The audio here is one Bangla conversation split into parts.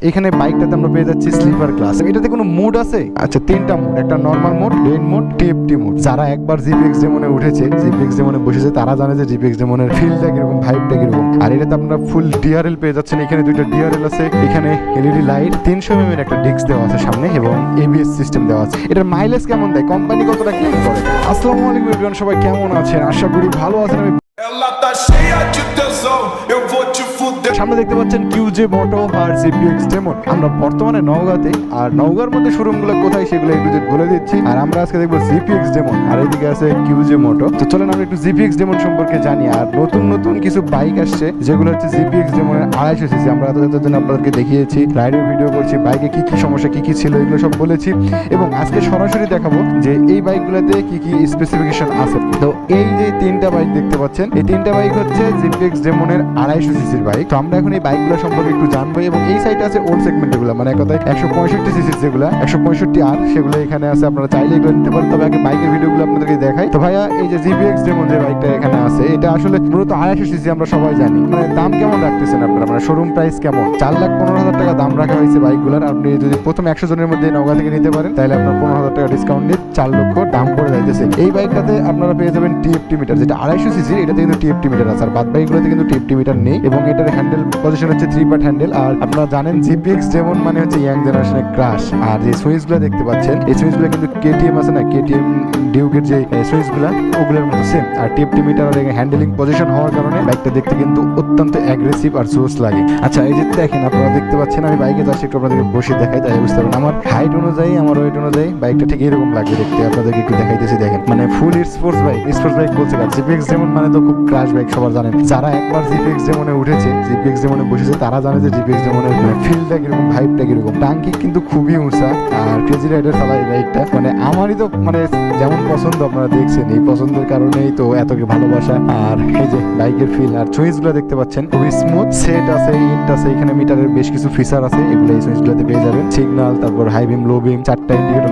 এখানে বাইকটাতে আমরা পেয়ে যাচ্ছি স্লিপার ক্লাস। এটাতে কোনো মুড আছে? আচ্ছা, তিনটা মুড, একটা normal mode, rain mode, TFT mode. যারা একবার জিপিএক্স ডেমনে উঠেছে, জিপিএক্স ডেমনে বসেছে, তারা জানে যে জিপিএক্স ডেমনের ফিলটা কিরকম, ভাইবটা কিরকম। আর এটাতে আপনারা ফুল ডিআরএল পেয়ে যাচ্ছেন। এখানে দুইটা ডিআরএল আছে, এখানে এলইডি লাইট, 300 mm এর একটা ডিস্ক দেওয়া আছে সামনে এবং এবিএস সিস্টেম দেওয়া আছে। এটার মাইলেজ কেমন দেয়, কোম্পানি কতটা ক্লেম করে? আসসালামু আলাইকুম এভরিওয়ান, সবাই কেমন আছেন? আশা করি ভালো আছেন। Ela tá cheia de tesão, eu vou te fuder. সামনে দেখতে পাচ্ছেন কিউজে মোটো আর জিপিএক্স ডেমন। আমরা বর্তমানে নওগাঁতে, আর নওগাঁর মধ্যে শোরুমগুলো কোথায় সেগুলো একটু বলে দিচ্ছি। আর আমরা আজকে দেখবো জিপিএক্স ডেমন, আর এইদিকে আছে কিউজে মোটো। তো চলেন আমরা একটু জিপিএক্স ডেমন সম্পর্কে জানি। আর নতুন নতুন কিছু বাইক আসছে যেগুলো হচ্ছে জিপিএক্স ডেমনের 250 সিসি। আমরা এতদিন আপনাদেরকে দেখিয়েছি, রাইডের ভিডিও করছি, বাইকে কি কি সমস্যা কি কি ছিল এগুলো সব বলেছি। এবং আজকে সরাসরি দেখাবো যে এই বাইকগুলোতে কি কি স্পেসিফিকেশন আছে। তো এই যে তিনটা বাইক দেখতে পাচ্ছেন, এই তিনটা বাইক হচ্ছে জিপিএক্স ডেমনের 250 সিসির বাইক। তো আমরা এখন এই বাইকগুলো সম্পর্কে একটু জানবো। এবং এই সাইডে আছে ওল্ড সেগমেন্টের গুলো, মানে কথায় 165 সিসির যেগুলো 165 আর সেগুলো এখানে আছে। আপনারা চাইলে এগুলো নিতে পারেন। তবে আগে বাইকের ভিডিওগুলো আপনাদেরকে দেখাই। তো ভাইয়া, এই যে জিপিএক্স ডেমন যে বাইকটা এখানে আছে, এটা আসলে মূলত 250 সিসি। আমরা সবাই জানি, মানে দাম কেমন রাখতেছেন আপনারা, মানে শোরুম প্রাইস কেমন? 4,15,000 টাকা দাম রাখা হয়েছে বাইকগুলোর। আপনি যদি প্রথম 100 জনের মধ্যে নওগাঁ থেকে নিতে পারেন, তাহলে আপনার 15,000 টাকা ডিসকাউন্ট দিয়ে 4 লক্ষ দাম পড়ে যাইতেছে। এই বাইকটাতে আপনারা পেয়ে যাবেন টিএফটি মিটার, যেটা 250 সিসি, এটাতে কিন্তু টিএফটি মিটার আছে। আর বাদ বাইকগুলোতে কিন্তু টিএফটি মিটার নেই। এবং এটার হ্যান্ডেল পজিশন হচ্ছে 3 পার্ট হ্যান্ডেল। আর আপনারা জানেন জিপিএক্স ডেমন মানে হচ্ছে ইয়াং জেনারেশনের ক্রাশ। আর যে সুইচগুলো দেখতে পাচ্ছেন, এই সুইচগুলো কিন্তু কেটিএম আছে না, কেটিএম ডিউকের যে সুইচগুলো, ওগুলোর মতো সেম। আর টিএফটি মিটার আর হ্যান্ডেলিং পজিশন হওয়ার কারণে বাইকটা দেখতে কিন্তু অত্যন্ত অ্যাগ্রেসিভ আর জোস লাগে। আচ্ছা, এই যে দেখেন, আপনারা দেখতে পাচ্ছেন, আমি বাইকে যাচ্ছি, একটু আপনাদেরকে বসে দেখাই, তাই বুঝতে পারেন আমার হাইট অনুযায়ী, আমার ওয়েট অনুযায়ী বাইকটা ঠিক এরকম লাগবে দেখতে। আপনাদেরকে একটু দেখাইতেছি, দেখেন, মানে ফুল স্পোর্টস বাইক। স্পোর্টস বাইক বলছে কাজ, জিপিএক্স ডেমন মানে তো খুব ক্রাশ বাইক, সবার জানেন। যারা একবার জিপিএক্স ডেমনে উঠেছে, জিপিএক্স ডেমনে বসেছে, তারা জানে যে জিপিএক্স ডেমনের ফিলটা কিরকম, ভাইবটা কিরকম। টাঙ্কি কিন্তু খুবই উঁচা, আর ক্রেজি রাইডার চালায় বাইকটা। মানে আমারই তো মানে যেমন পছন্দ, আপনারা দেখছেন, এই পছন্দের কারণেই তো এত ভালোবাসা। আর এই যে বাইকের ফিল আর সুইচগুলো দেখতে পাচ্ছেন, খুবই স্মুথ। সেট আছে, ইন্ট আছে, এখানে মিটারের বেশ কিছু ফিচার আছে, এগুলো এই সুইচগুলোতে পেয়ে যাবেন। সিগন্যাল, তারপর হাই বিম, লো বিম, 4টা ইন্ডিকেটর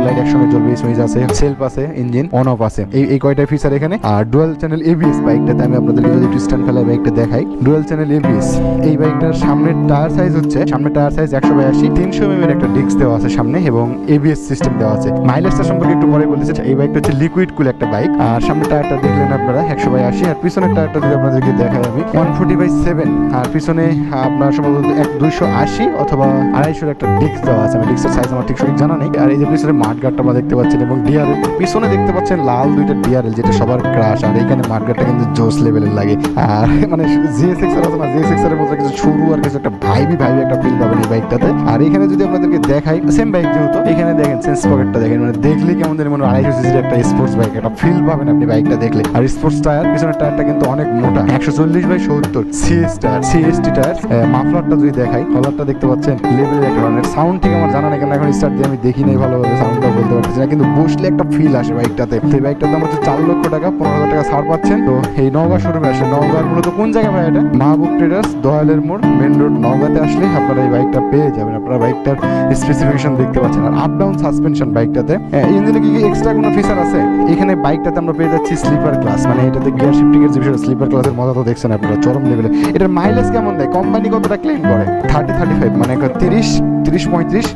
লাইট একসঙ্গে জ্বলবে, এই সুইচ আছে। সেলফ আছে, ইঞ্জিন অন অফ আছে, এই কয়টা ফিচার এখানে। আর ডুয়াল চ্যানেল এবিএস বাইকটাতে, আমি আপনাদেরকে যদি স্ট্যান্ড ফেলা বাইকটা দেখাই, ডুয়াল চ্যানেল এবিএস। এই বাইকটার সামনের টায়ার সাইজ হচ্ছে, সামনের টায়ার সাইজ 182, 300 mm এর একটা ডিস্ক দেওয়া আছে সামনে এবং এবিএস সিস্টেম দেওয়া আছে। মাইলেজটা সম্পর্কে একটু পরে বলতেছে। এই বাইকটা হচ্ছে লিকুইড কুল একটা বাইক। আর সামনের টায়ারটা দেখলেন আপনারা 182, আর পিছনের টায়ারটা যদি আপনাদেরকে দেখাই আমি 140/7। আর পিছনে আপনার সম্ভবত 280 অথবা 250 একটা ডিস্ক দেওয়া আছে। আমি ডিস্কের সাইজ আমার ঠিক সঠিক জানা নেই। আর এই যে পিছনে মাঠগার্ডটা আমরা দেখতে পাচ্ছেন এবং ডিআরএল পিছনে দেখতে পাচ্ছেন, লাল দুইটা ডিআরএল, যেটা সবার ক্রাশ। আর এইখানে মাঠগার্ডটা কিন্তু জোস লেভেলের লাগে। আর মানে জিএসএক্স এর আছে না, জিএসএক্স এর মতো কিছু শুরু আর কিছু একটা ভাইবি একটা ফিল পাবেন এই বাইকটাতে। আর এখানে যদি আপনাদেরকে দেখাই, সেম বাইক যেহেতু, এখানে দেখেন সেন্স পকেটটা দেখেন, মানে দেখলে কেমন জানি মনে 250 সিসির একটা স্পোর্টস বাইক, একটা ফিল পাবেন আপনি বাইকটা দেখলে। আর স্পোর্টস টায়ার, পিছনের টায়ারটা কিন্তু অনেক মোটা, 140/70 সিএসটি টায়ার। মাফলারটা যদি দেখাই, কলারটা দেখতে পাচ্ছেন লেভেলের একটা ধরনের। সাউন্ড ঠিক আমার জানা নেই, কারণ এখন স্টার্ট দিয়ে আমি দেখি নাই ভালোভাবে, সাউন্ডটা বলতে পারতেছি না, কিন্তু বসলে একটা ফিল আসে বাইকটাতে। তো এই বাইকটার দাম হচ্ছে 4 লক্ষ টাকা, 15,000 টাকা ছাড় পাচ্ছেন। তো এই নওগাঁ শোরুমে আসে, নওগাঁর মূলত কোন জায়গায় ভাই? এটা মাহবুব ট্রেডার্স, দয়ালের মোড়, মেন রোড, নওগাঁতে আসলে আপনারা এই বাইকটা পেয়ে যাবেন। আপনারা বাইকটার স্পেসিফিকেশন দেখতে পাচ্ছেন। আর আপ ডাউন সাসপেনশন বাইকটাতে। ইঞ্জিনে কি এক্সট্রা কোনো ফিচার আছে? এখানে বাইকটাতে আমরা পেয়ে যাচ্ছি স্লিপার ক্লাস, মানে এটাতে গিয়ার শিফটিং এর যে বিষয়, স্লিপার ক্লাসের মজা তো দেখছেন আপনারা চরম লেভেলে। এটার মাইলেজ কেমন দেয়, কোম্পানি কতটা ক্লেম করে? 30-35, মানে 30-35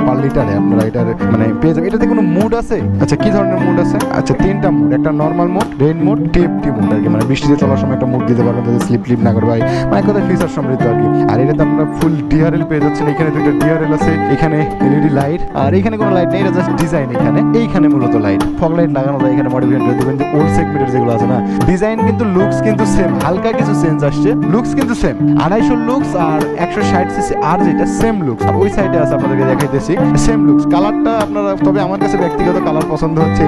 পার লিটারে আপনারা এটার মানে পেয়ে যাবেন। এটাতে কোনো মুড আছে? আচ্ছা, কি ধরনের মুড আছে? আচ্ছা, তিনটা মুড, একটা normal mode, rain mode, TFT mode আর কি। মানে বৃষ্টিতে চলার সময় একটা মুড দিতে পারবেন, যাতে স্লিপ না করবে, মানে কথা ফিচার সমৃদ্ধ আর কি। আর এটাতে আপনারা ফুল ডিআরএল পেয়ে যাচ্ছেন। এখানে দুইটা ডিআরএল আছে, এখানে এলইডি লাইট, আর এখানে কোনো লাইট নেই, এটা জাস্ট ডিজাইন। এইখানে মূলত লাইট, ফগ লাইট লাগানো যায়। এখানে মডিফিকেশন করে দেবেন, যে ওল্ড সেগমেন্টের যেগুলো আছে না, ডিজাইন কিন্তু লুকস কিন্তু সেম, হালকা কিছু চেঞ্জ আসছে, লুকস কিন্তু সেম। 250 লুকস আর 160 সিসি আর যেটা সেম লুকস। ওই সাইডে আছে, আপনাদেরকে দেখাইতেছি, সেম লুকস। কালারটা আপনারা, তবে আমার কাছে ব্যক্তিগত কালার পছন্দ হচ্ছে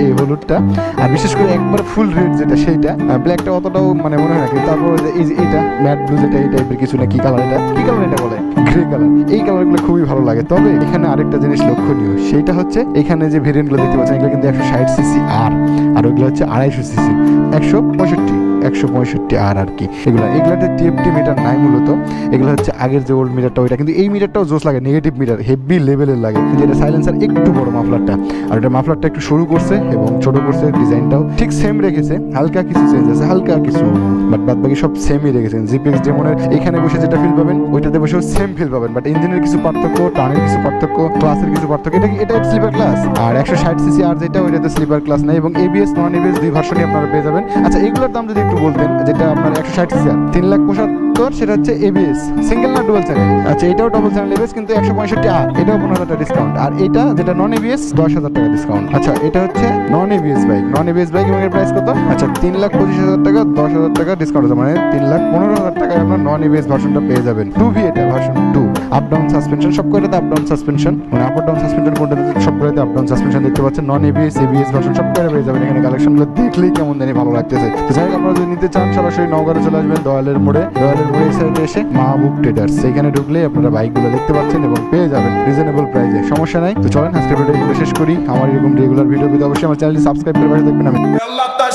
এই হলুদটা। আর বিশেষ করে একবার ফুল রেড যেটা, সেইটা। ব্ল্যাকটা অতটাও মানে মনে হয় না, কিন্তু তারপর এই যে এটা ম্যাট ব্লু যেটা, এই টাইপের কিছু না, কি কালার এটা, কি কালার এটা বলে, গ্রে কালার। এই কালারগুলো খুবই ভালো লাগে। তবে এখানে আরেকটা জিনিস লক্ষণীয়, সেইটা হচ্ছে এখানে যে ভেরিয়েন্টগুলো দেখতে পাচ্ছেন, এগুলো কিন্তু 160 সিসি আর ওইগুলো হচ্ছে 250 সিসি, 165 165R আর কি। এগুলাতে টিএফটি মিটার নাই মূলত, এগুলো হচ্ছে আগের যে ওল্ড মিটারটা ওইটা, কিন্তু এই মিটারটাও জোস লাগে, নেগেটিভ মিটার হেভি লেভেলের লাগে। কিন্তু এটা সাইলেন্সার একটু বড় মাফলারটা, আর এটা মাফলারটা একটু সরু করছে এবং ছোট করছে, ডিজাইনটাও ঠিক সেম রেখেছে, হালকা কিছু চেঞ্জ আছে, হালকা কিছু, বাট বাদ বাকি সব সেমই রেখেছেন। জিপিএক্স ডেমনের এখানে বসে যেটা ফিল পাবেন ওইটাতে বসেও সেম ফিল পাবেন, বাট ইঞ্জিনের কিছু পার্থক্য, টানের কিছু পার্থক্য, ক্লাসের কিছু পার্থক্য। এটা স্লিপার ক্লাস, আর 160cc আর যেটা ওইটাতে স্লিপার ক্লাস নেই, এবং এবিএস নন এবিএস দুই ভার্সনই আপনারা পেয়ে যাবেন। আচ্ছা এগুলোর দাম যদি একটু বলতেন, যেটা আপনার 160cc আর 3,75,000 সেটা হচ্ছে এবিএস সিঙ্গেল না ডুয়াল চ্যানেল। আচ্ছা এটাও ডবল চ্যানেল এবিএস কিন্তু 165R, এটাও 15,000 টাকা ডিসকাউন্ট, আর এটা যেটা নন এবিএস 10,000 টাকা ডিসকাউন্ট। আচ্ছা এটা হচ্ছে নন এবিএস বাইক, এবং এর প্রাইস কত? আচ্ছা 3,25,000 টাকা, 10,000 টাকা ডিসকাউন্ট আছে, মানে 3,15,000 টাকায় আপনার নন এবিএস ভার্সনটা পেয়ে যাবেন। 2V এটা ভার্সন 2, আপ ডাউন সাসপেনশন, সবকটাতে আপ ডাউন সাসপেনশন, মানে আপ ডাউন সাসপেনশন কোনটাতে, সবকটাতে আপ ডাউন সাসপেনশন দেখতে পাচ্ছেন। নন এবিএস এবিএস ভার্সন সবকটা পেয়ে যাবেন। এখানে কালেকশনগুলো দেখলেই কেমন জানি ভালো লাগতেছে। তো যাই হোক আপনারা যদি নিতে চান সরাসরি নওগাঁরে চলে আসবেন, দয়ালের মোড়ে এই সাইডে এসে মাহবুব ট্রেডার্স, সেখানে ঢুকলেই আপনারা বাইকগুলো দেখতে পাচ্ছেন এবং পেয়ে যাবেন রিজনেবল প্রাইসে, সমস্যা নাই। তো চলেন আজকের ভিডিও শেষ করি। আমার এরকম রেগুলার ভিডিও পেতে অবশ্যই আমার চ্যানেলটি সাবস্ক্রাইব করে পাশে থাকবেন। আমি Ela tá